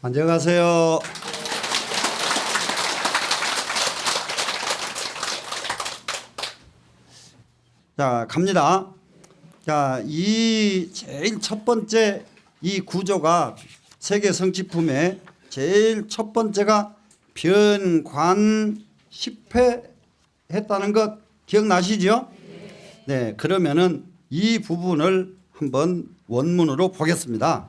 안녕하세요. 자, 갑니다. 자, 이 제일 첫 번째 이 구조가 세계 성취품의 제일 첫 번째가 변관 10회 했다는 것 기억나시죠? 네, 그러면은 이 부분을 한번 원문으로 보겠습니다.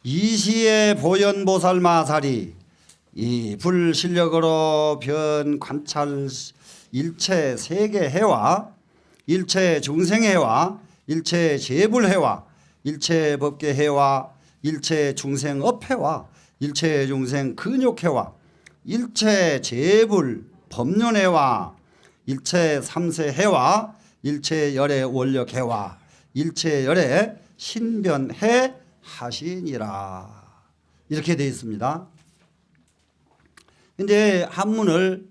이시의 보현보살 마살이 이 불실력으로 변 관찰 일체 세계해와 일체 중생해와 일체 재불해와 일체 법계해와 일체 중생업해와 일체 중생 근욕해와 일체 재불 법륜해와 일체 삼세해와 일체 열의 원력해와 일체 열의 신변해 하시니라. 이렇게 되어 있습니다. 이제 한문을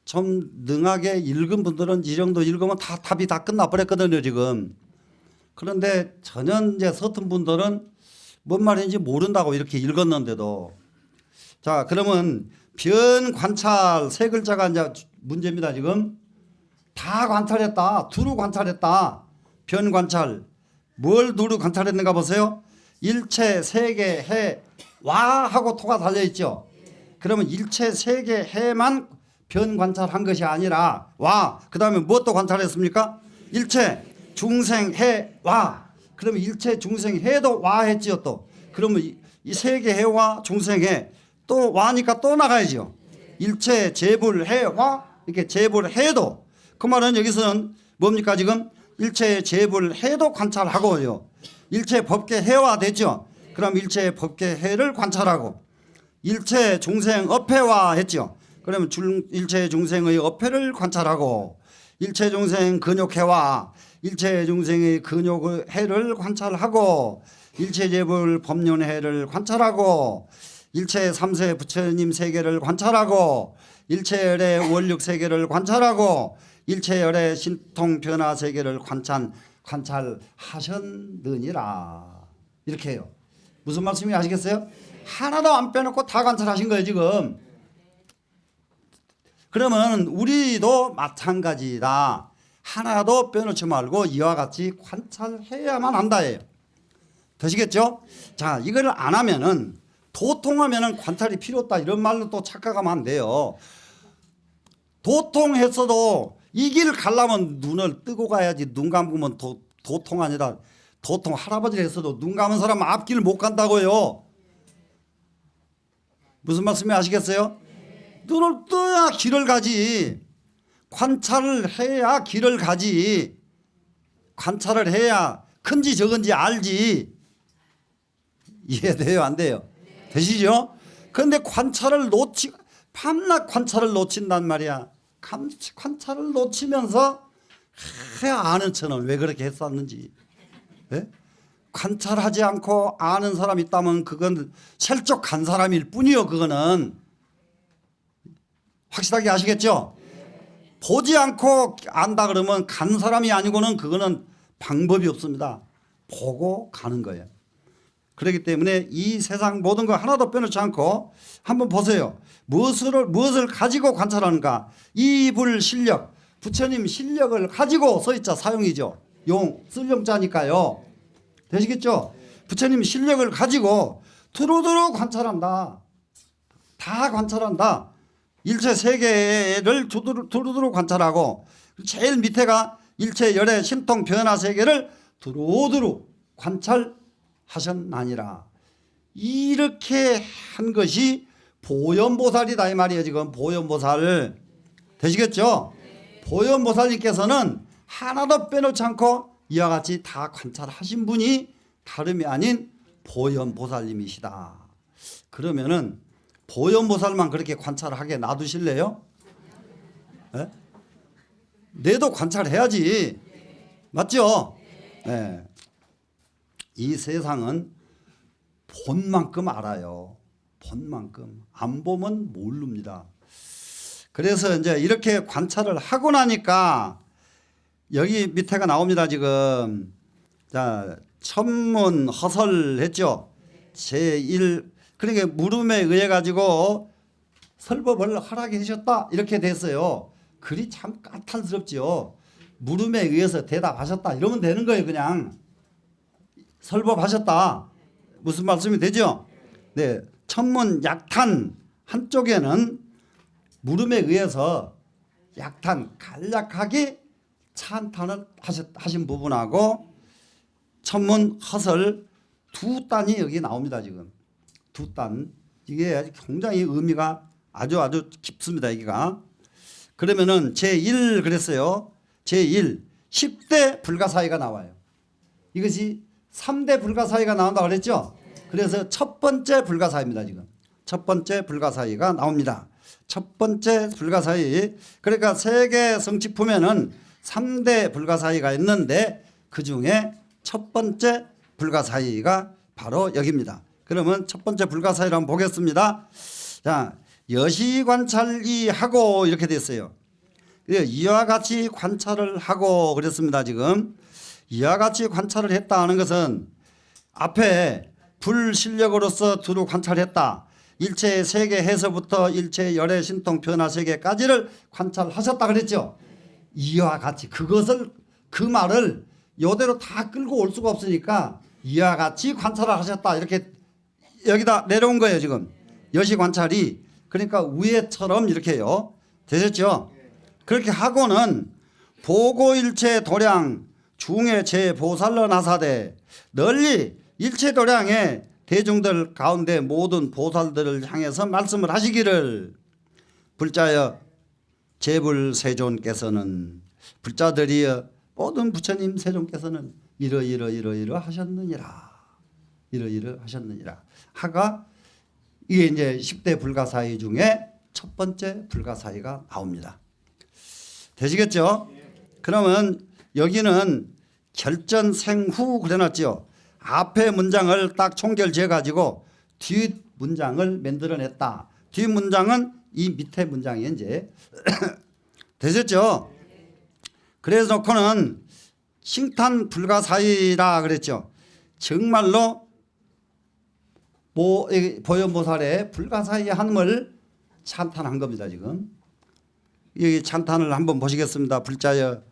좀 능하게 읽은 분들은 이 정도 읽으면 다 답이 다 끝나버렸거든요, 지금. 그런데 전혀 이제 서툰 분들은 뭔 말인지 모른다고 이렇게 읽었는데도. 자, 그러면 변 관찰 세 글자가 이제 문제입니다, 지금. 다 관찰했다. 두루 관찰했다. 변 관찰. 뭘 두루 관찰했는가 보세요. 일체 세계 해 와 하고 토가 달려 있죠. 그러면 일체 세계 해만 변 관찰한 것이 아니라 와 그다음에 무엇도 관찰했습니까? 일체 중생 해와 그러면 일체 중생 해도 와 했지요. 또 그러면 이 세계 해와 중생 해또 와니까 또 나가야죠. 일체 재불 해와 이렇게 재불 해도 그 말은 여기서는 뭡니까? 지금 일체 재불 해도 관찰하고요. 일체 법계 해와 됐죠. 그럼 일체 법계 해를 관찰하고 일체 중생 업해와 했죠. 그러면 일체 중생의 업해를 관찰하고 일체 중생 근욕해와 일체 중생의 근욕의 해를 관찰하고 일체 재불 법륜해를 관찰하고 일체 삼세 부처님 세계를 관찰하고 일체 열의 원력 세계를 관찰하고 일체 열의 신통 변화 세계를 관찰하셨느니라. 이렇게 해요. 무슨 말씀인지 아시겠어요? 하나도 안 빼놓고 다 관찰하신 거예요, 지금. 그러면 우리도 마찬가지다. 하나도 빼놓지 말고 이와 같이 관찰해야만 한다예요. 되시겠죠? 자, 이걸 안 하면은 도통하면은 관찰이 필요 없다 이런 말로 또 착각하면 안 돼요. 도통했어도 이 길 가려면 눈을 뜨고 가야지. 눈 감으면 도통 아니라 도통 할아버지를 했어도 눈 감은 사람은 앞길을 못 간다고요. 무슨 말씀인지 아시겠어요? 눈을 떠야 길을 가지. 관찰을 해야 길을 가지. 관찰을 해야 큰지 적은지 알지. 이해돼요? 안 돼요? 되시죠? 그런데 관찰을 밤낮 관찰을 놓친단 말이야. 관찰을 놓치면서 아는 척은 왜 그렇게 했었는지. 네? 관찰하지 않고 아는 사람이 있다면 그건 슬쩍 간 사람일 뿐이요. 그거는 확실하게 아시겠죠? 보지 않고 안다 그러면 간 사람이 아니고는 그거는 방법이 없습니다. 보고 가는 거예요. 그렇기 때문에 이 세상 모든 거 하나도 빼놓지 않고 한번 보세요. 무엇을 가지고 관찰하는가? 이불 실력, 부처님 실력을 가지고 써있자 사용이죠. 쓸 용자니까요. 되시겠죠? 부처님 실력을 가지고 두루두루 관찰한다. 다 관찰한다. 일체 세계를 두루두루 관찰하고 제일 밑에가 일체 열의 신통 변화 세계를 두루두루 관찰하셨나니라. 이렇게 한 것이 보현보살이다 이 말이에요. 지금 보현보살 되시겠죠? 보현보살님께서는 하나도 빼놓지 않고 이와 같이 다 관찰하신 분이 다름이 아닌 보현보살님이시다. 그러면은 보현보살만 그렇게 관찰하게 놔두실래요? 네? 내도 관찰해야지. 맞죠? 네. 이 세상은 본만큼 알아요. 본만큼. 안 보면 모릅니다. 그래서 이제 이렇게 관찰을 하고 나니까 여기 밑에가 나옵니다, 지금. 자, 천문 허설 했죠. 제1 그러니까 물음에 의해 가지고 설법을 허락해 주셨다 이렇게 됐어요. 글이 참 까탈스럽지요. 물음에 의해서 대답하셨다 이러면 되는 거예요. 그냥 설법하셨다 무슨 말씀이 되죠? 네, 천문 약탄 한쪽에는 물음에 의해서 약탄 간략하게 찬탄을 하신 부분하고 천문 허설 두 단이 여기 나옵니다. 지금 두 단 이게 굉장히 의미가 아주 깊습니다. 여기가 그러면은 제1 그랬어요. 제1 10대 불가사의가 나와요. 이것이 3대 불가사의가 나온다고 그랬죠. 그래서 첫 번째 불가사의입니다. 지금 첫 번째 불가사의가 나옵니다. 첫 번째 불가사의 그러니까 세계 성취품에는 3대 불가사의가 있는데 그중에 첫 번째 불가사의가 바로 여기입니다. 그러면 첫 번째 불가사의를 한번 보겠습니다. 자, 여시관찰이 하고 이렇게 됐어요. 이와 같이 관찰을 하고 그랬습니다. 지금 이와 같이 관찰을 했다는 것은 앞에 불실력으로서 두루 관찰했다. 일체의 세계에서부터 일체의 열의 신통 변화 세계까지를 관찰하셨다 그랬죠. 이와 같이 그것을 그 말을 이대로 다 끌고 올 수가 없으니까 이와 같이 관찰을 하셨다 이렇게 여기다 내려온 거예요. 지금 여시 관찰이 그러니까 위에처럼 이렇게요. 되셨죠? 그렇게 하고는 보고일체 도량 중에 제보살러 나사대 널리 일체 도량의 대중들 가운데 모든 보살들을 향해서 말씀을 하시기를 불자여 제불세존께서는 불자들이여 모든 부처님 세존께서는 이러 하셨느니라 이러 하셨느니라 하가 이게 이제 10대 불가사의 중에 첫 번째 불가사의가 나옵니다. 되시겠죠? 그러면 여기는 결전생후 그래놨죠. 앞에 문장을 딱 총결지해 가지고 뒷 문장을 만들어냈다. 뒷 문장은 이 밑에 문장이 이제 되셨죠? 그래서 놓고는 칭탄 불가사의라 그랬죠. 정말로 보현보살의 불가사의 한을 찬탄한 겁니다. 지금 이 찬탄을 한번 보시겠습니다. 불자여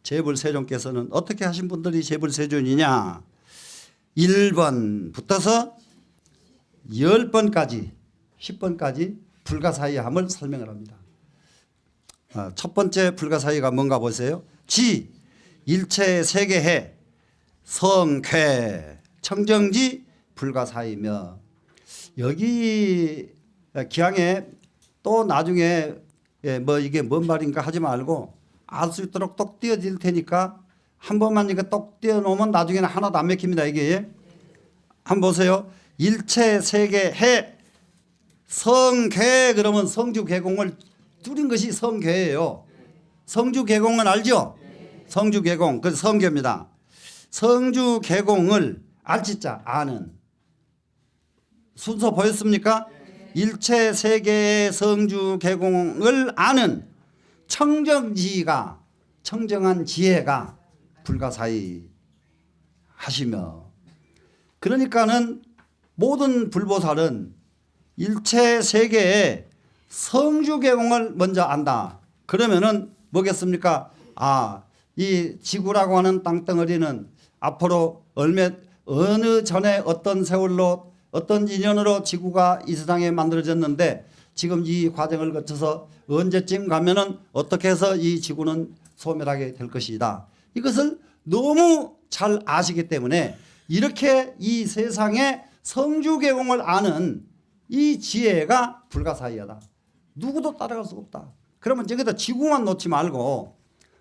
제불세존께서는 어떻게 하신 분들이 제불세존이냐. 1번 붙어서 10번까지 10번까지 불가사의함을 설명을 합니다. 첫 번째 불가사의가 뭔가 보세요. 지 일체 세계해 성쾌 청정지 불가사의며 여기 기왕에 또 나중에 뭐 이게 뭔 말인가 하지 말고 알 수 있도록 똑 띄어질 테니까 한 번만 이거 똑 띄어놓으면 나중에는 하나도 안 맥힙니다. 이게 한번 보세요. 일체 세계해 성쾌 그러면 성주개공을 줄인 것이 성쾌예요. 성주개공은 알죠? 성주개공 그 성교입니다. 성주개공을 알지자 아는 순서 보였습니까? 일체 세계의 성주개공을 아는 청정지가 청정한 지혜가 불가사의 하시며 그러니까는 모든 불보살은 일체 세계의 성주개공을 먼저 안다. 그러면은 뭐겠습니까? 이 지구라고 하는 땅덩어리는 앞으로 어느 전에 어떤 세월로 어떤 인연으로 지구가 이 세상에 만들어졌는데 지금 이 과정을 거쳐서 언제쯤 가면은 어떻게 해서 이 지구는 소멸하게 될 것이다. 이것을 너무 잘 아시기 때문에 이렇게 이 세상의 성주개공을 아는 이 지혜가 불가사의하다. 누구도 따라갈 수 없다. 그러면 저기다 지구만 놓지 말고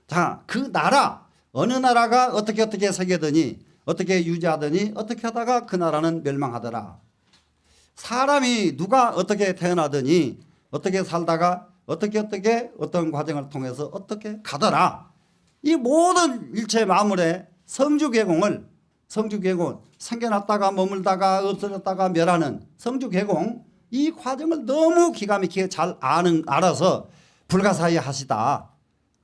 자, 그 나라 어느 나라가 어떻게 새겨더니 어떻게 유지하더니 어떻게 하다가 그 나라는 멸망하더라. 사람이 누가 어떻게 태어나더니 어떻게 살다가 어떻게 어떤 과정을 통해서 어떻게 가더라. 이 모든 일체 만물의 성주개공을 생겨났다가 머물다가 없어졌다가 멸하는 성주개공 이 과정을 너무 기가 막히게 잘 알아서 불가사의 하시다.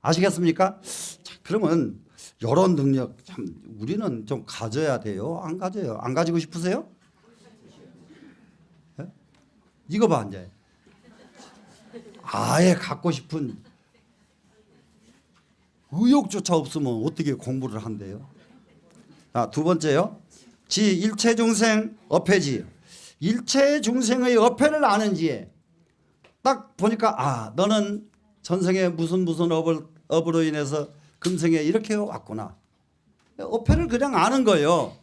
아시겠습니까? 자, 그러면 이런 능력 참 우리는 좀 가져야 돼요. 안 가져요? 안 가지고 싶으세요? 이거 봐 이제. 아예 갖고 싶은 의욕조차 없으면 어떻게 공부를 한대요? 두 번째요. 지 일체중생 어패지. 일체중생의 어패를 아는 지혜. 딱 보니까 너는 전생에 무슨 업으로 인해서 금생에 이렇게 왔구나. 어패를 그냥 아는 거예요.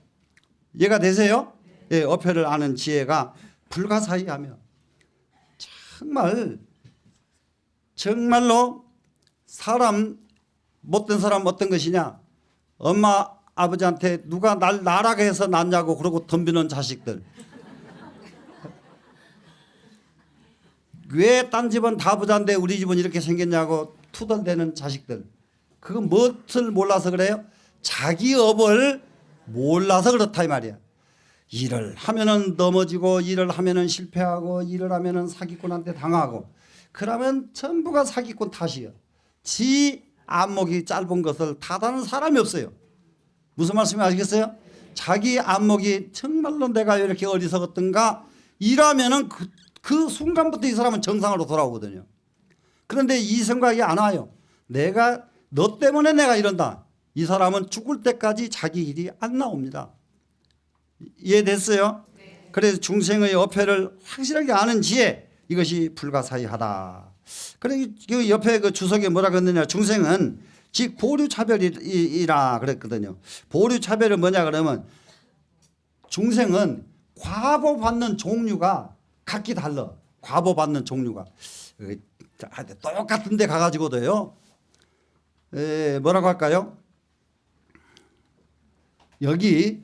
이해가 되세요? 예, 어패를 아는 지혜가 불가사의하며 정말로 사람 못된 사람 어떤 것이냐? 엄마 아버지한테 누가 날 나라게 해서 낳냐고 그러고 덤비는 자식들. 왜 딴 집은 다 부자인데 우리 집은 이렇게 생겼냐고 투덜대는 자식들. 그건 무엇을 몰라서 그래요? 자기 업을 몰라서 그렇다 이 말이야. 일을 하면은 넘어지고 일을 하면은 실패하고 일을 하면은 사기꾼한테 당하고 그러면 전부가 사기꾼 탓이에요. 지 안목이 짧은 것을 탓하는 사람이 없어요. 무슨 말씀인지 아시겠어요? 자기 안목이 정말로 내가 이렇게 어리석었던가 이러면은 그 순간부터 이 사람은 정상으로 돌아오거든요. 그런데 이 생각이 안 와요. 너 때문에 내가 이런다. 이 사람은 죽을 때까지 자기 일이 안 나옵니다. 이해됐어요? 네. 그래서 중생의 어패를 확실하게 아는 지혜, 이것이 불가사의하다. 그래 그 옆에 그 주석에 뭐라고 했느냐? 중생은 즉 보류차별이라 그랬거든요. 보류차별은 뭐냐 그러면 중생은 과보받는 종류가 각기 달라. 과보받는 종류가 똑같은 데 가가지고도요. 뭐라고 할까요? 여기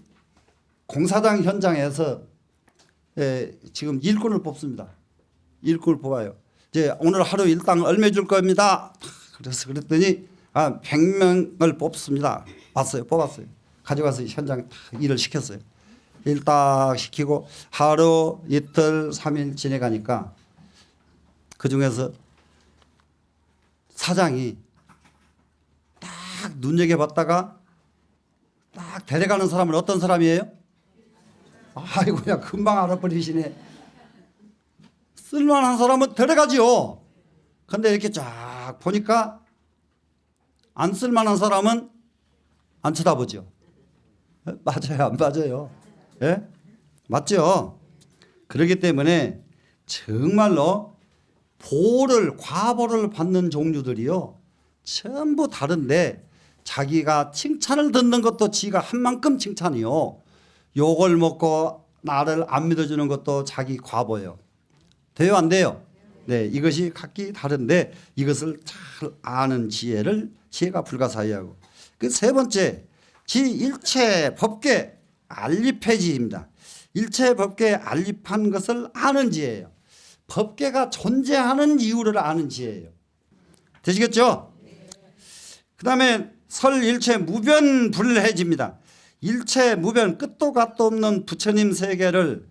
공사장 현장에서 지금 일꾼을 뽑습니다. 일꾼을 뽑아요. 이제 오늘 하루 일당 얼마 줄 겁니다. 그랬더니 100명을 뽑습니다. 왔어요. 뽑았어요. 가져가서 현장에 일을 시켰어요. 일 딱 시키고 하루 이틀 3일 지내가니까 그중에서 사장이 딱 눈여겨봤다가 딱 데려가는 사람은 어떤 사람이에요? 아이고야 금방 알아버리시네. 쓸만한 사람은 데려가지요. 근데 이렇게 쫙 보니까 안 쓸만한 사람은 안 쳐다보죠. 맞아요, 안 맞아요? 예? 맞죠? 그렇기 때문에 정말로 과보를 받는 종류들이요. 전부 다른데 자기가 칭찬을 듣는 것도 지가 한 만큼 칭찬이요. 욕을 먹고 나를 안 믿어주는 것도 자기 과보예요. 돼요, 안 돼요? 네, 이것이 각기 다른데 이것을 잘 아는 지혜가 불가사의하고. 그 세 번째, 일체 법계 알립해지입니다. 일체 법계에 알립한 것을 아는 지혜예요. 법계가 존재하는 이유를 아는 지혜예요. 되시겠죠? 그 다음에 설일체 무변불해집니다. 일체 무변 끝도 갓도 없는 부처님 세계를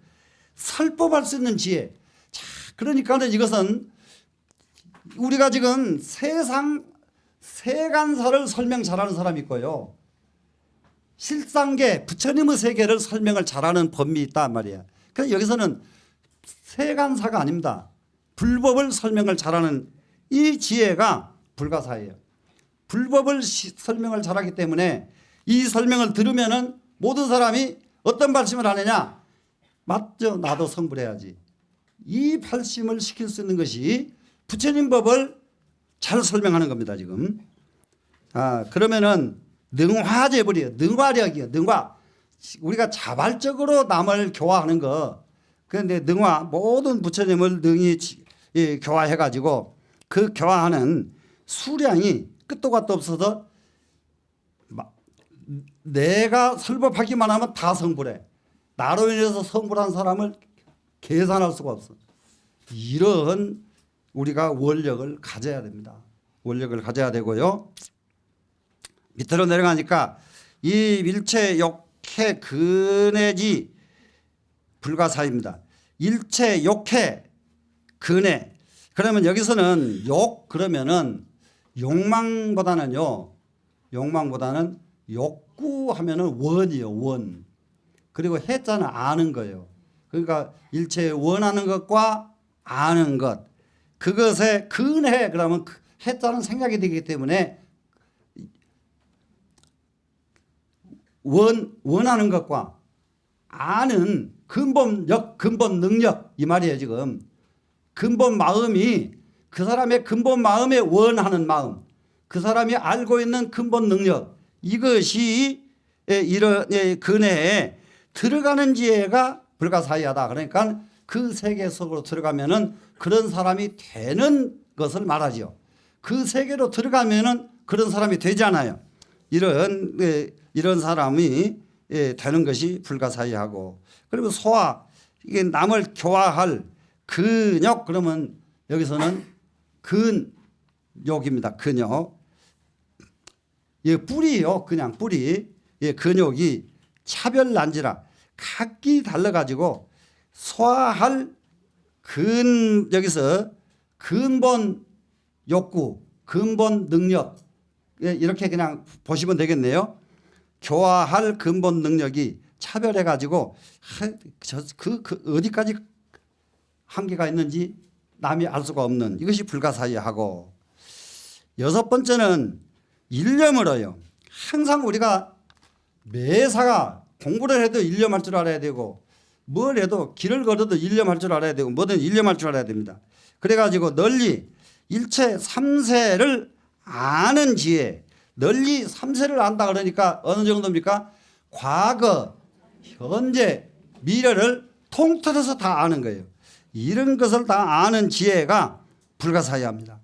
설법할 수 있는 지혜. 자, 그러니까는 이것은 우리가 지금 세간사를 설명 잘하는 사람이 있고요. 실상계 부처님의 세계를 설명을 잘하는 법이 있단 말이야. 그래서 여기서는 세간사가 아닙니다. 불법을 설명을 잘하는 이 지혜가 불가사예요. 불법을 설명을 잘하기 때문에 이 설명을 들으면은 모든 사람이 어떤 발심을 하느냐? 맞죠? 나도 성불해야지. 이 발심을 시킬 수 있는 것이 부처님 법을 잘 설명하는 겁니다. 지금. 그러면은 능화제버려요. 능화력이요. 능화. 우리가 자발적으로 남을 교화하는 거. 그런데 능화 모든 부처님을 능히 교화해가지고 그 교화하는 수량이 끝도 갓도 없어서 내가 설법하기만 하면 다 성불해. 나로 인해서 성불한 사람을 계산할 수가 없어. 이런 우리가 원력을 가져야 됩니다. 원력을 가져야 되고요. 밑으로 내려가니까 이 일체 욕해 근해지 불가사입니다. 일체 욕해 근해. 그러면 여기서는 그러면은 욕망보다는 욕구하면은 원이요, 원. 그리고 해자는 아는 거예요. 그러니까 일체 원하는 것과 아는 것. 그것에 근해 그러면 해자는 생략이 되기 때문에 원하는 것과 아는 근본력, 근본 능력 이 말이에요 지금. 근본 마음이 그 사람의 근본 마음에 원하는 마음, 그 사람이 알고 있는 근본 능력 이것이 이런 근해에 들어가는 지혜가 불가사의하다. 그러니까 그 세계 속으로 들어가면은 그런 사람이 되는 것을 말하죠. 그 세계로 들어가면은 그런 사람이 되잖아요. 이런 사람이 되는 것이 불가사의하고, 그리고 소화 이게 남을 교화할 근욕 그러면 여기서는 근욕입니다. 근욕. 예, 뿌리요. 그냥 뿌리. 예, 근욕이 차별난지라 각기 달라가지고 소화할 여기서 근본 욕구, 근본 능력 예, 이렇게 그냥 보시면 되겠네요. 교화할 근본 능력이 차별해가지고 어디까지 한계가 있는지 남이 알 수가 없는 이것이 불가사의하고, 여섯 번째는 일념으로요. 항상 우리가 매사가 공부를 해도 일념할 줄 알아야 되고 뭘 해도 길을 걸어도 일념할 줄 알아야 되고 뭐든 일념할 줄 알아야 됩니다. 그래가지고 널리 일체 삼세를 아는 지혜. 널리 삼세를 안다 그러니까 어느 정도입니까? 과거, 현재, 미래를 통틀어서 다 아는 거예요. 이런 것을 다 아는 지혜가 불가사의합니다.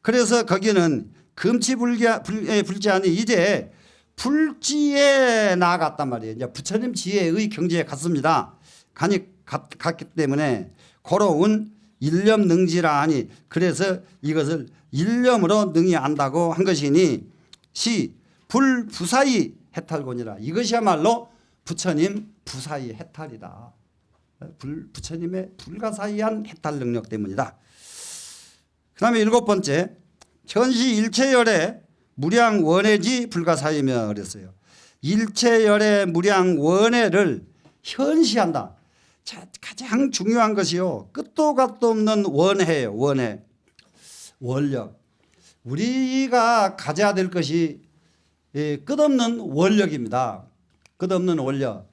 그래서 거기는 금치불지하니 이제 불지에 나아갔단 말이에요. 이제 부처님 지혜의 경지에 갔습니다. 갔기 때문에 고로운 일념 능지라 하니, 그래서 이것을 일념으로 능히 안다고 한 것이니 시 불부사의 해탈곤이라. 이것이야말로 부처님 부사의 해탈이다. 부처님의 불가사의한 해탈 능력 때문이다. 그 다음에 일곱 번째, 현시 일체열의 무량 원해지 불가사의며 그랬어요. 일체열의 무량 원해를 현시한다. 자, 가장 중요한 것이요, 끝도 갓도 없는 원해예요. 원해, 원력. 우리가 가져야 될 것이 끝없는 원력입니다. 끝없는 원력.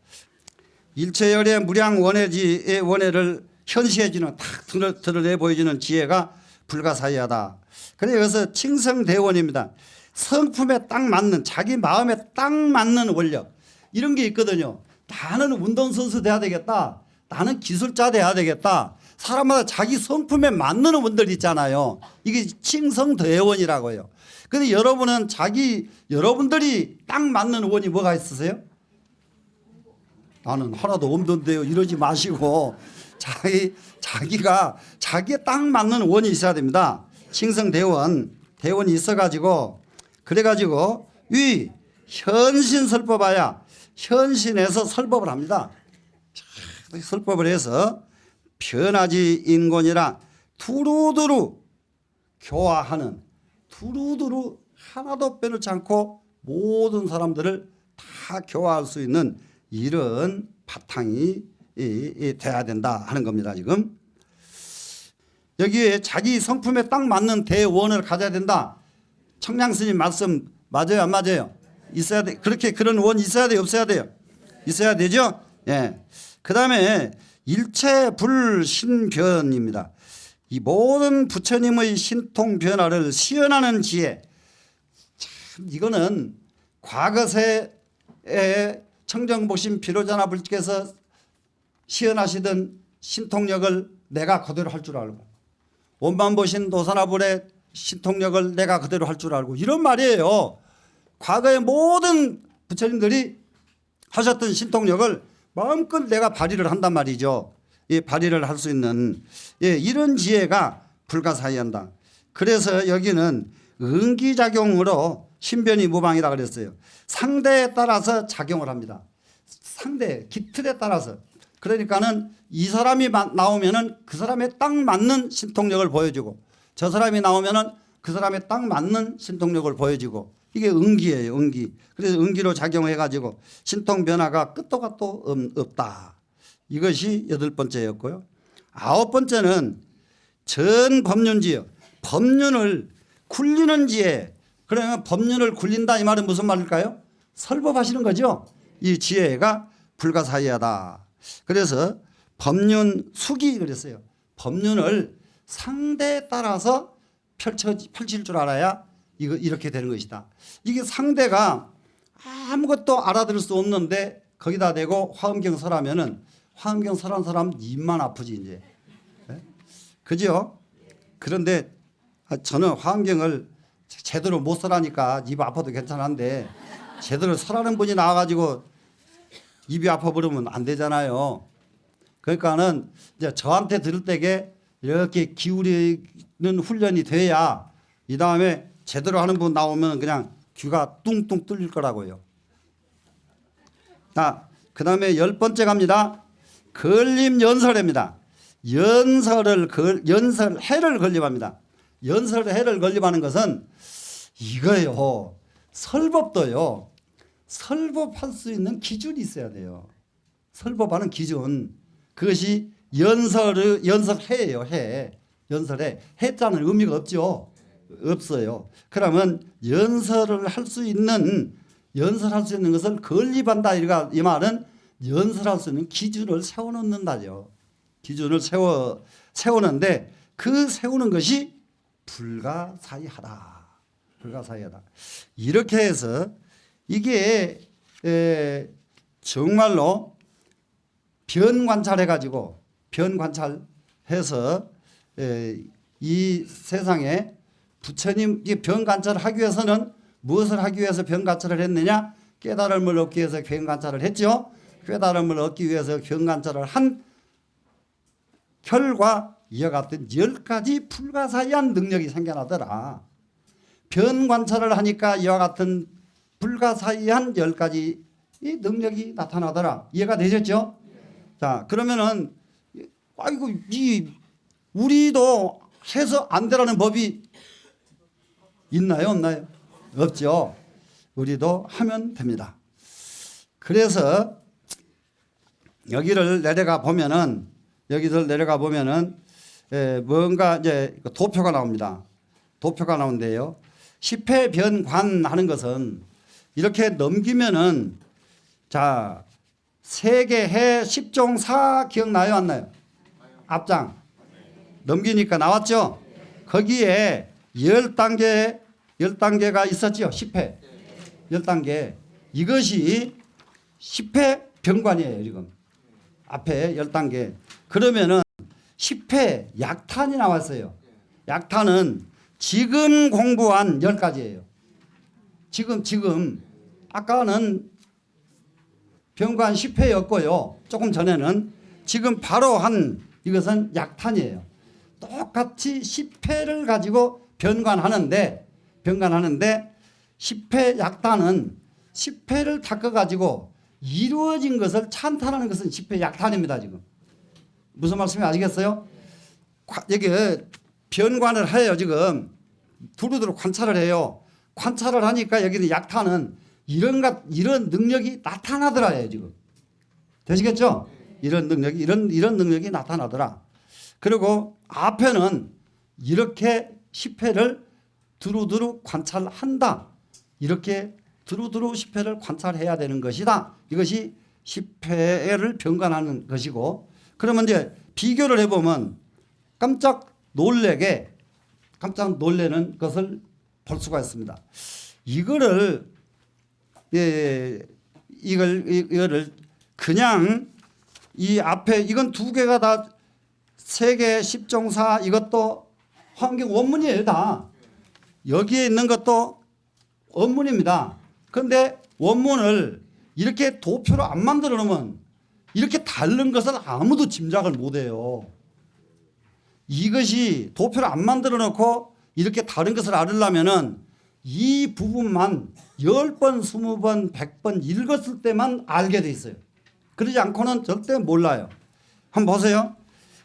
일체열의 무량 원해지의 원해를 현시해주는, 탁 드러내 보여주는 지혜가 불가사의하다. 그래서 여기서 칭성대원입니다. 성품에 딱 맞는, 자기 마음에 딱 맞는 원력, 이런 게 있거든요. 나는 운동선수 돼야 되겠다, 나는 기술자 돼야 되겠다. 사람마다 자기 성품에 맞는 원들 있잖아요. 이게 칭성대원이라고요. 근데 여러분은 여러분들이 딱 맞는 원이 뭐가 있으세요? 나는 하나도 없는데요, 이러지 마시고 자기가 자기에 딱 맞는 원이 있어야 됩니다. 칭성대원이 있어가지고, 그래가지고 위 현신설법하야, 현신에서 설법을 합니다. 설법을 해서 변하지 인곤이라 두루두루 교화하는, 두루두루 하나도 빼놓지 않고 모든 사람들을 다 교화할 수 있는 이런 바탕이 돼야 된다 하는 겁니다. 지금 여기에 자기 성품에 딱 맞는 대원을 가져야 된다. 청량스님 말씀 맞아요, 안 맞아요? 있어야 돼. 그렇게 그런 원 있어야 돼요, 없어야 돼요? 있어야 되죠. 예. 그 다음에 일체불신변입니다. 이 모든 부처님의 신통 변화를 시연하는 지혜. 참 이거는 과거세에 청정복신 비로자나 불께서 시연하시던 신통력을 내가 그대로 할 줄 알고, 원만보신 도사나불의 신통력을 내가 그대로 할 줄 알고, 이런 말이에요. 과거의 모든 부처님들이 하셨던 신통력을 마음껏 내가 발휘를 한단 말이죠. 예, 발휘를 할 수 있는 이런 지혜가 불가사의한다. 그래서 여기는 응기작용으로 신변이 무방이라 그랬어요. 상대에 따라서 작용을 합니다. 상대 기틀에 따라서. 그러니까는 이 사람이 나오면은 그 사람에 딱 맞는 신통력을 보여주고, 저 사람이 나오면은 그 사람에 딱 맞는 신통력을 보여주고, 이게 응기예요, 응기. 그래서 응기로 작용해가지고 신통 변화가 끝도 갓도 없다. 이것이 여덟 번째였고요. 아홉 번째는 전 법륜지요. 법륜을 굴리는 지혜. 그러면 법륜을 굴린다 이 말은 무슨 말일까요? 설법하시는 거죠. 이 지혜가 불가사의하다. 그래서 법륜 숙이 그랬어요. 법륜을 상대에 따라서 펼칠 줄 알아야 이렇게 되는 것이다. 이게 상대가 아무것도 알아들을 수 없는데 거기다 대고 화엄경 설하면은 화엄경 설한 사람 입만 아프지 이제. 네? 그죠? 그런데 저는 화엄경을 제대로 못 설하니까 입 아파도 괜찮은데 제대로 설하는 분이 나와가지고 입이 아파 버리면 안 되잖아요. 그러니까는 이제 저한테 들을 때게 이렇게 기울이는 훈련이 돼야 이 다음에 제대로 하는 분 나오면 그냥 귀가 뚱뚱 뚫릴 거라고요. 자, 그 다음에 10번째 갑니다. 건립연설입니다. 연설해를 건립합니다. 연설해를 건립하는 것은 이거요. 설법도요. 설법할 수 있는 기준이 있어야 돼요. 설법하는 기준. 그것이 연설해예요. 해. 연설해. 해자는 의미가 없죠. 없어요. 그러면 연설할 수 있는 것을 건립한다. 이 말은 연설할 수 있는 기준을 세워놓는다죠. 기준을 세우는데 그 세우는 것이 불가사의하다. 불가사의하다. 이렇게 해서 이게 정말로 변관찰해가지고 변관찰해서 이 세상에 부처님 변관찰을 하기 위해서는 무엇을 하기 위해서 변관찰을 했느냐? 깨달음을 얻기 위해서 변관찰을 했죠. 깨달음을 얻기 위해서 변관찰을 한 결과 이와 같은 10가지 불가사의한 능력이 생겨나더라. 변관찰을 하니까 이와 같은 불가사의한 10가지 이 능력이 나타나더라. 이해가 되셨죠? 자, 그러면은 아이고 우리도 해서 안 되라는 법이 있나요? 없나요? 없죠. 우리도 하면 됩니다. 그래서 여기를 내려가 보면은 뭔가 이제 도표가 나옵니다. 도표가 나온대요. 10회 변관하는 것은 이렇게 넘기면은 자, 세계해 10종사 기억나요? 안 나요? 앞장 넘기니까 나왔죠? 거기에 10단계가 있었죠? 10회 10단계. 이것이 10회 변관이에요. 지금 앞에 10단계. 그러면은 10회 약탄이 나왔어요. 약탄은 지금 공부한 10가지예요. 지금 아까는 변관 10회였고요. 조금 전에는 지금 바로 한 이것은 약탄이에요. 똑같이 10회를 가지고 변관하는데 10회 약탄은 10회를 닦아가지고 이루어진 것을 찬탄하는 것은 10회 약탄입니다. 지금 무슨 말씀인지 아시겠어요? 여기 변관을 해요. 지금 두루두루 관찰을 해요. 관찰을 하니까 여기는 약탄은 이런 능력이 나타나더라요. 지금 되시겠죠? 이런 능력이 나타나더라. 그리고 앞에는 이렇게 10회를 두루두루 관찰한다. 이렇게 두루두루 10회를 관찰해야 되는 것이다. 이것이 10회를 변관하는 것이고, 그러면 이제 비교를 해보면 깜짝 놀래는 것을 볼 수가 있습니다. 이거를 그냥 이 앞에 이건 두 개가 다 세계 10종사 이것도 환경 원문이에요. 다 여기에 있는 것도 원문입니다. 그런데 원문을 이렇게 도표로 안 만들어 놓으면 이렇게 다른 것을 아무도 짐작을 못해요. 이것이 도표를 안 만들어 놓고 이렇게 다른 것을 알으려면은 이 부분만 10번, 20번, 100번 읽었을 때만 알게 돼 있어요. 그러지 않고는 절대 몰라요. 한번 보세요.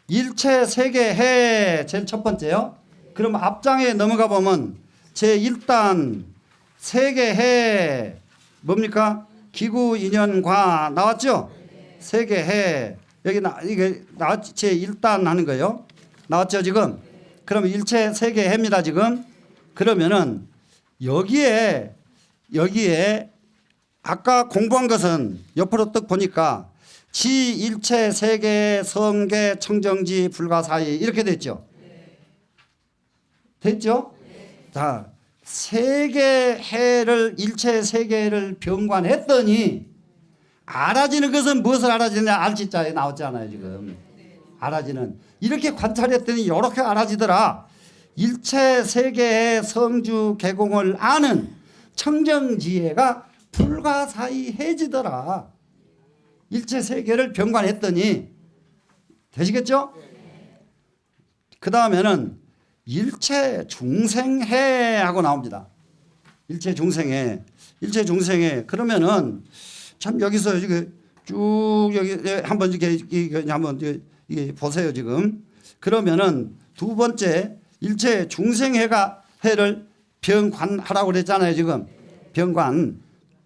일체 세계해 제일 첫 번째요. 그럼 앞장에 넘어가 보면 제1단 세계해 뭡니까? 기구 인연과 나왔죠? 세계해 여기 이게 나왔지. 제1단 하는 거예요. 나왔죠 지금? 그러면 일체 세계해입니다 지금. 그러면은 여기에 아까 공부한 것은 옆으로 딱 보니까 지 일체 세계 성계 청정지 불가사의 이렇게 됐죠. 됐죠? 자, 세계해를 일체 세계를 병관했더니 알아지는 것은 무엇을 알아지느냐 알지자에 나왔잖아요 지금. 알아지는 이렇게 관찰했더니 이렇게 알아지더라. 일체 세계의 성주 개공을 아는 청정지혜가 불가사의해지더라. 일체 세계를 병관했더니 되시겠죠? 그 다음에는 일체 중생해 하고 나옵니다. 일체 중생해. 일체 중생해. 그러면은 참 여기서 이게 쭉 여기 한번 이렇게 한번 이게 보세요 지금. 그러면은 두 번째 일체 중생해가 해를 병관하라고 그랬잖아요 지금. 병관.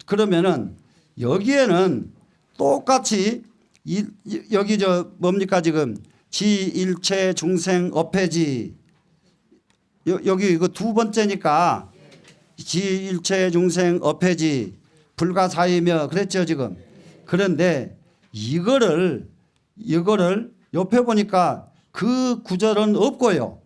그러면은 여기에는 똑같이 여기 저 뭡니까 지금 지 일체 중생 업해지 여기 이거 두 번째니까 지 일체 중생 업해지 불가사의며 그랬죠 지금. 그런데 이거를 옆에 보니까 그 구절은 없고요.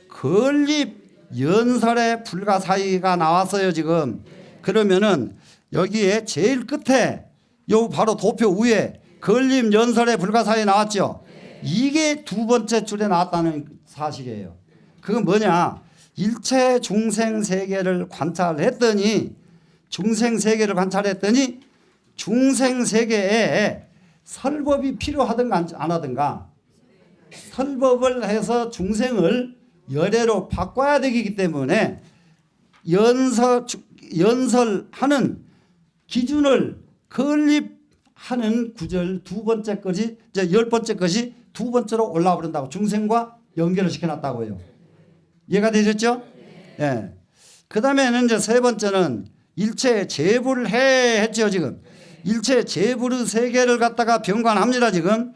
건립 연설의 불가사의가 나왔어요 지금. 그러면은 여기에 제일 끝에 요 바로 도표 위에 건립 연설의 불가사의 나왔죠. 이게 두 번째 줄에 나왔다는 사실이에요. 그건 뭐냐? 일체 중생 세계를 관찰했더니 중생 세계에 설법이 필요하든가 안 하든가 설법을 해서 중생을 열애로 바꿔야 되기 때문에 연설하는 기준을 건립하는 구절 두 번째 것이 이제 10번째 것이 두 번째로 올라와 버린다고 중생과 연결을 시켜놨다고요. 이해가 되셨죠? 예. 네. 그 다음에는 이제 세 번째는 일체 재불해 했죠 지금. 일체 재불의 세계를 갖다가 병관합니다 지금.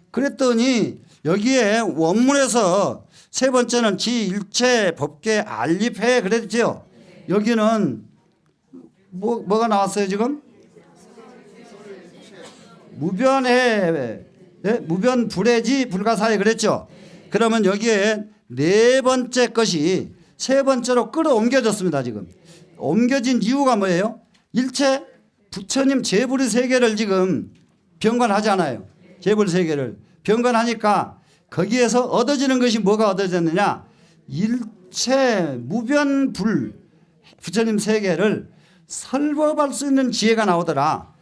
그랬더니 여기에 원문에서 세 번째는 지 일체 법계 알립해 그랬죠. 여기는 뭐가 나왔어요 지금? 무변해, 네? 무변불해지 불가사의 그랬죠. 그러면 여기에 네 번째 것이 세 번째로 끌어옮겨졌습니다 지금. 옮겨진 이유가 뭐예요? 일체 부처님 재불의 세계를 지금 병관하잖아요. 재불 세계를 병관하니까 거기에서 얻어지는 것이 뭐가 얻어졌느냐? 일체 무변불 부처님 세계를 설법할 수 있는 지혜가 나오더라.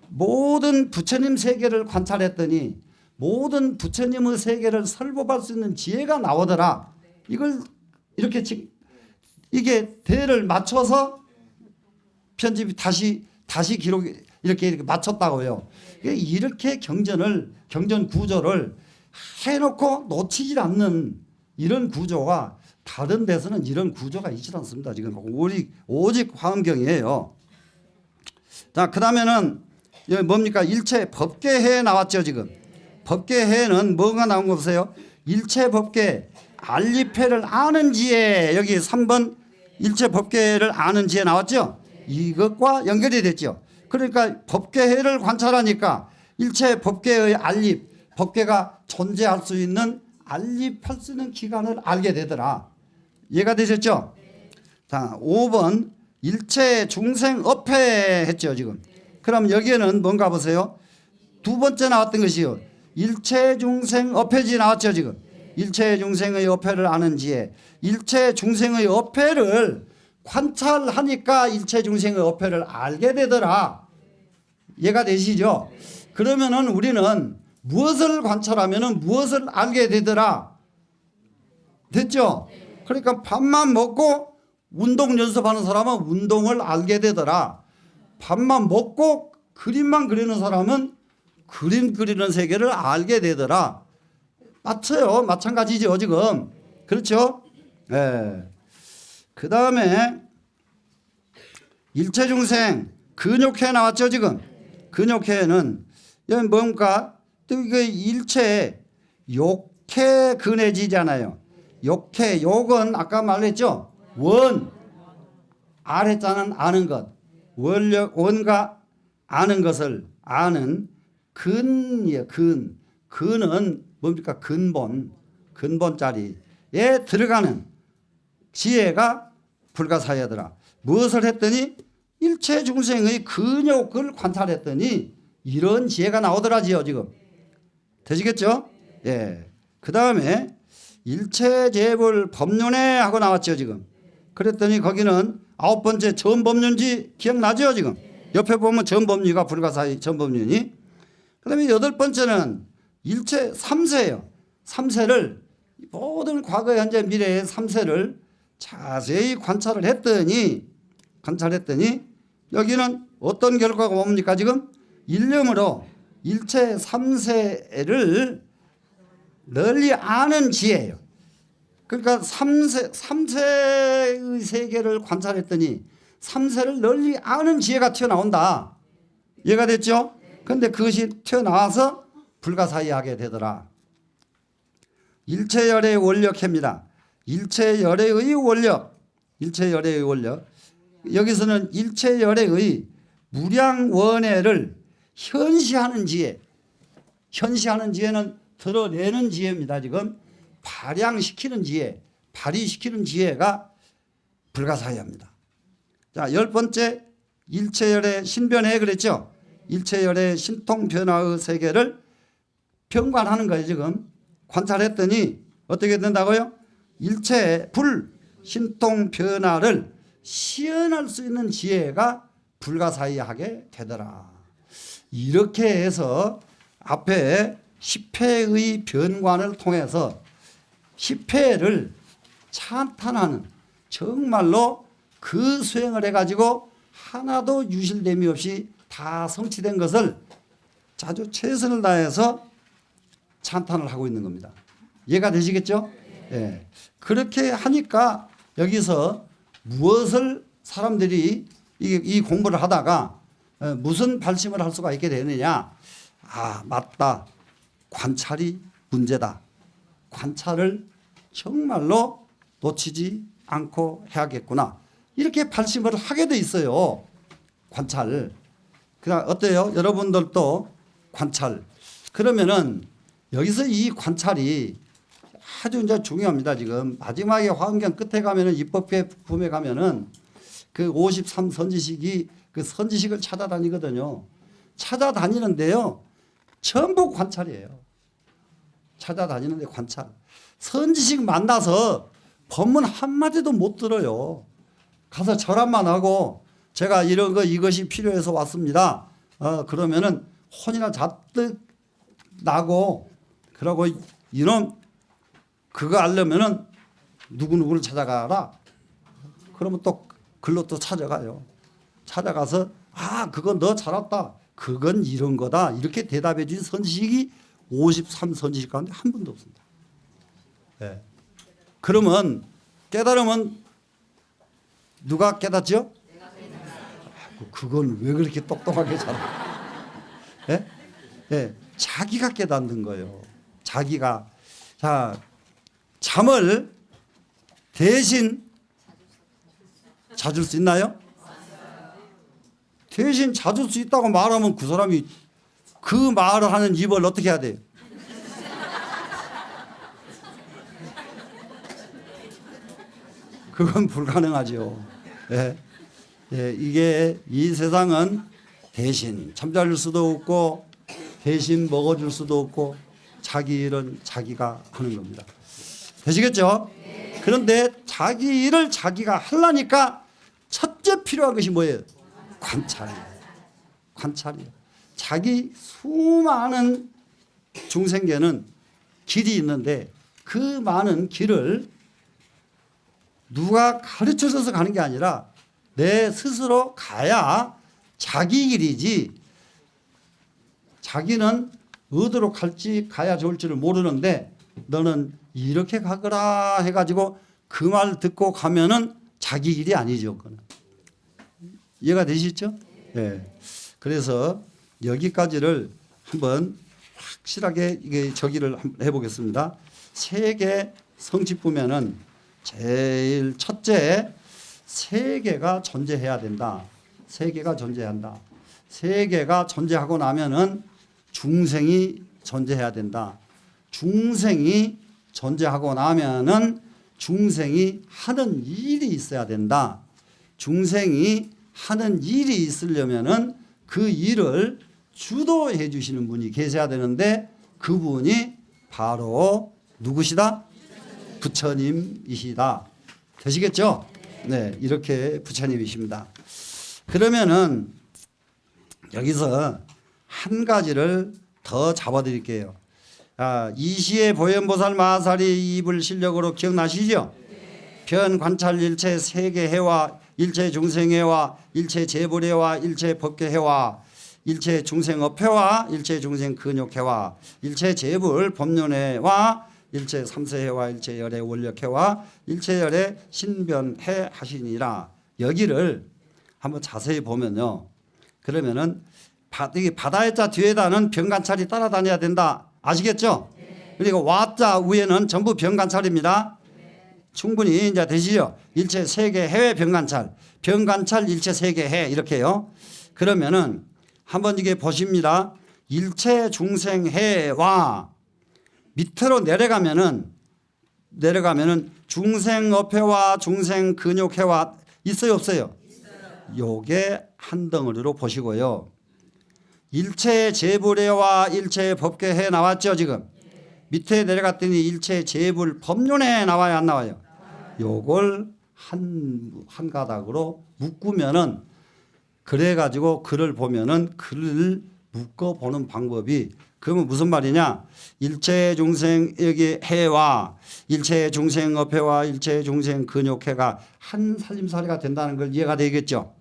모든 부처님 세계를 관찰했더니 모든 부처님의 세계를 설법할 수 있는 지혜가 나오더라. 이걸 이렇게 이게 대를 맞춰서 편집이 다시 기록이 이렇게 맞췄다고요. 이렇게 경전 구조를 해놓고 놓치질 않는 이런 구조가 다른 데서는 이런 구조가 있지 않습니다. 지금 오직 화엄경이에요. 자, 그 다음에는 여기 뭡니까? 일체 법계해 나왔죠 지금. 법계해는 뭐가 나온 거 보세요. 일체 법계 알리패를 아는 지혜. 여기 3번 일체 법계를 아는 지혜 나왔죠. 이것과 연결이 됐죠. 그러니까 법계해를 관찰하니까 일체 법계의 알립, 법계가 존재할 수 있는 알립할 수 있는 기간을 알게 되더라. 이해가 되셨죠? 자, 5번 일체 중생 업해 했죠 지금. 그럼 여기에는 뭔가 보세요. 두 번째 나왔던 것이요. 일체 중생 업해지 나왔죠 지금. 일체 중생의 업해를 아는 지혜. 일체 중생의 업해를 관찰하니까 일체 중생의 업해를 알게 되더라. 이해가 되시죠? 그러면은 우리는 무엇을 관찰하면은 무엇을 알게 되더라. 됐죠? 그러니까 밥만 먹고 운동 연습하는 사람은 운동을 알게 되더라. 밥만 먹고 그림만 그리는 사람은 그림 그리는 세계를 알게 되더라. 맞춰요. 마찬가지죠 지금. 그렇죠? 네. 그 다음에 일체중생 근육회 나왔죠 지금. 근육회는 여기 뭔가 또 이게 일체 욕회 근해지잖아요. 욕해. 욕은 아까 말했죠. 원. 아래자는 아는 것. 원과 아는 것을 아는 근이에요. 근은 뭡니까? 근본자리에 들어가는 지혜가 불가사의하더라. 무엇을 했더니 일체 중생의 근욕을 관찰했더니 이런 지혜가 나오더라지요. 지금 되시겠죠? 예. 그 다음에 일체재불 법륜에 하고 나왔죠. 지금 그랬더니 거기는 9번째 전법륜지 기억나죠? 지금 옆에 보면 전법륜가 불가사의 전법륜이. 그 다음에 8번째는 일체 3세예요. 3세를 모든 과거 현재 미래의 3세를 자세히 관찰했더니 여기는 어떤 결과가 뭡니까? 지금 일념으로 일체 3세를 널리 아는 지혜예요. 그러니까 3세의 세계를 관찰했더니 3세를 널리 아는 지혜가 튀어나온다. 이해가 됐죠? 그런데 그것이 튀어나와서 불가사의하게 되더라. 일체열의 원력입니다. 일체열의 원력. 여기서는 일체열의 무량원해를 현시하는 지혜. 현시하는 지혜는 드러내는 지혜입니다. 지금 발양시키는 지혜, 발휘시키는 지혜가 불가사의합니다. 자, 10번째 일체열의 신변해 그랬죠. 일체열의 신통변화의 세계를 평관하는 거예요. 지금 관찰했더니 어떻게 된다고요? 일체의 신통변화를 시연할 수 있는 지혜가 불가사의하게 되더라. 이렇게 해서 앞에 10회의 변관을 통해서 10회를 찬탄하는, 정말로 그 수행을 해가지고 하나도 유실됨이 없이 다 성취된 것을 자주 최선을 다해서 찬탄을 하고 있는 겁니다. 이해가 되시겠죠? 예. 그렇게 하니까 여기서 무엇을 사람들이 이 공부를 하다가 무슨 발심을 할 수가 있게 되느냐. 아, 맞다. 관찰이 문제다. 관찰을 정말로 놓치지 않고 해야겠구나. 이렇게 발심을 하게 돼 있어요. 관찰. 그냥 어때요? 여러분들도 관찰. 그러면은 여기서 이 관찰이 아주 이제 중요합니다. 지금 마지막에 화엄경 끝에 가면은 입법회 부품에 가면은 그 53 선지식이 그 선지식을 찾아다니거든요. 찾아다니는데요. 전부 관찰이에요. 찾아다니는데 관찰. 선지식 만나서 법문 한마디도 못 들어요. 가서 절함만 하고 제가 이런 거 이것이 필요해서 왔습니다. 그러면은 혼이나 잔뜩 나고 그러고 이놈 그거 알려면은 누구누구를 찾아가라. 그러면 또 글로 또 찾아가요. 찾아가서 아 그건 너 잘 왔다. 그건 이런 거다. 이렇게 대답해 준 선지식이 53 선지식 가운데 한 분도 없습니다. 네. 그러면 깨달으면 누가 깨닫죠? 그건 왜 그렇게 똑똑하게 잘하? 예? 예. 자기가 깨닫는 거예요. 자기가. 자, 잠을 대신 자줄 수 있나요? 대신 자줄 수 있다고 말하면 그 사람이 그 말을 하는 입을 어떻게 해야 돼요? 그건 불가능하죠. 예. 예, 이게 이 세상은 대신 잠자릴 수도 없고 대신 먹어줄 수도 없고 자기 일은 자기가 하는 겁니다. 되시겠죠? 그런데 자기 일을 자기가 하려니까 첫째 필요한 것이 뭐예요? 관찰이에요. 관찰이에요. 자기 수많은 중생계는 길이 있는데 그 많은 길을 누가 가르쳐줘서 가는 게 아니라 내 스스로 가야 자기 길이지. 자기는 어디로 갈지 가야 좋을지를 모르는데 너는 이렇게 가거라 해가지고 그 말 듣고 가면은 자기 길이 아니죠. 그거는. 이해가 되시죠? 네. 그래서 여기까지를 한번 확실하게 이게 저기를 한번 해보겠습니다. 세계 성취 보면은 제일 첫째 세계가 존재해야 된다. 세계가 존재한다. 세계가 존재하고 나면은 중생이 존재해야 된다. 중생이 존재하고 나면은 중생이 하는 일이 있어야 된다. 중생이 하는 일이 있으려면은 그 일을 주도해 주시는 분이 계셔야 되는데 그분이 바로 누구시다? 부처님이시다. 되시겠죠? 네, 이렇게 부처님이십니다. 그러면은 여기서 한 가지를 더 잡아드릴게요. 이시의 보현보살 마하사리 입을 실력으로 기억나시죠? 변 관찰 일체 세계해와 일체 중생해와 일체 재불해와 일체 법계해와 일체 중생업해와 일체 중생 근욕해와 일체 재불 법륜해와 일체 삼세해와 일체 열의 원력해와 일체 열의 신변해 하시니라. 여기를 한번 자세히 보면요. 그러면은 이 바다의 자 뒤에다는 병관찰이 따라다녀야 된다. 아시겠죠? 그리고 와자 위에는 전부 병관찰입니다. 충분히 이제 되시죠? 일체 세계 해외 병관찰, 병관찰 일체 세계 해 이렇게요. 그러면은 한번 이게 보십니다. 일체 중생 해와 밑으로 내려가면은 중생 업해와 중생 근욕해와 있어요 없어요? 요게 한 덩어리로 보시고요. 일체 재불해와 일체 법계해 나왔죠 지금. 밑에 내려갔더니 일체 재불 법륜해 나와요 안 나와요? 요걸 한 가닥으로 묶으면은 그래가지고 글을 보면은 글을 묶어보는 방법이 그러면 무슨 말이냐? 일체 중생 여기 해와 일체 중생 업해와 일체 중생 근욕해가 한 살림살이가 된다는 걸 이해가 되겠죠?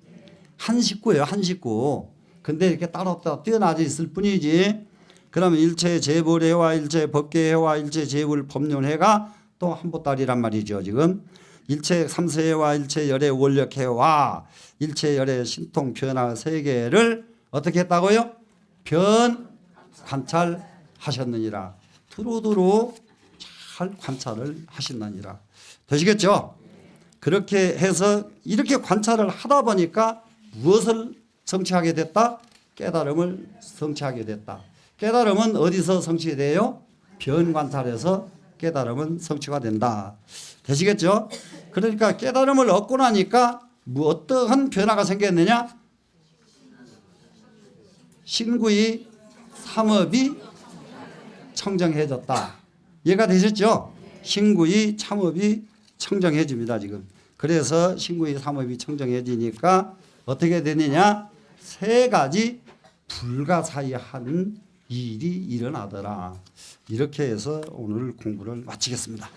한 식구예요 한 식구. 근데 이렇게 따로 뛰어나져 있을 뿐이지. 그러면 일체 재불해와 일체 법계해와 일체 재불 법륜해가 또 한 보따리란 말이죠 지금. 일체 삼세해와 일체 열의 원력해와 일체 열의 신통 변화 세계를 어떻게 했다고요? 변 관찰하셨느니라. 두루두루 잘 관찰을 하셨느니라. 되시겠죠? 그렇게 해서 이렇게 관찰을 하다 보니까 무엇을 성취하게 됐다? 깨달음을 성취하게 됐다. 깨달음은 어디서 성취돼요? 변관찰에서 깨달음은 성취가 된다. 되시겠죠? 그러니까 깨달음을 얻고 나니까 뭐 어떠한 변화가 생겼느냐? 신구의 삼업이 청정해졌다. 이해가 되셨죠? 신구의 참업이 청정해집니다 지금. 그래서 신구의 삼업이 청정해지니까 어떻게 되느냐? 세 가지 불가사의한 일이 일어나더라. 이렇게 해서 오늘 공부를 마치겠습니다.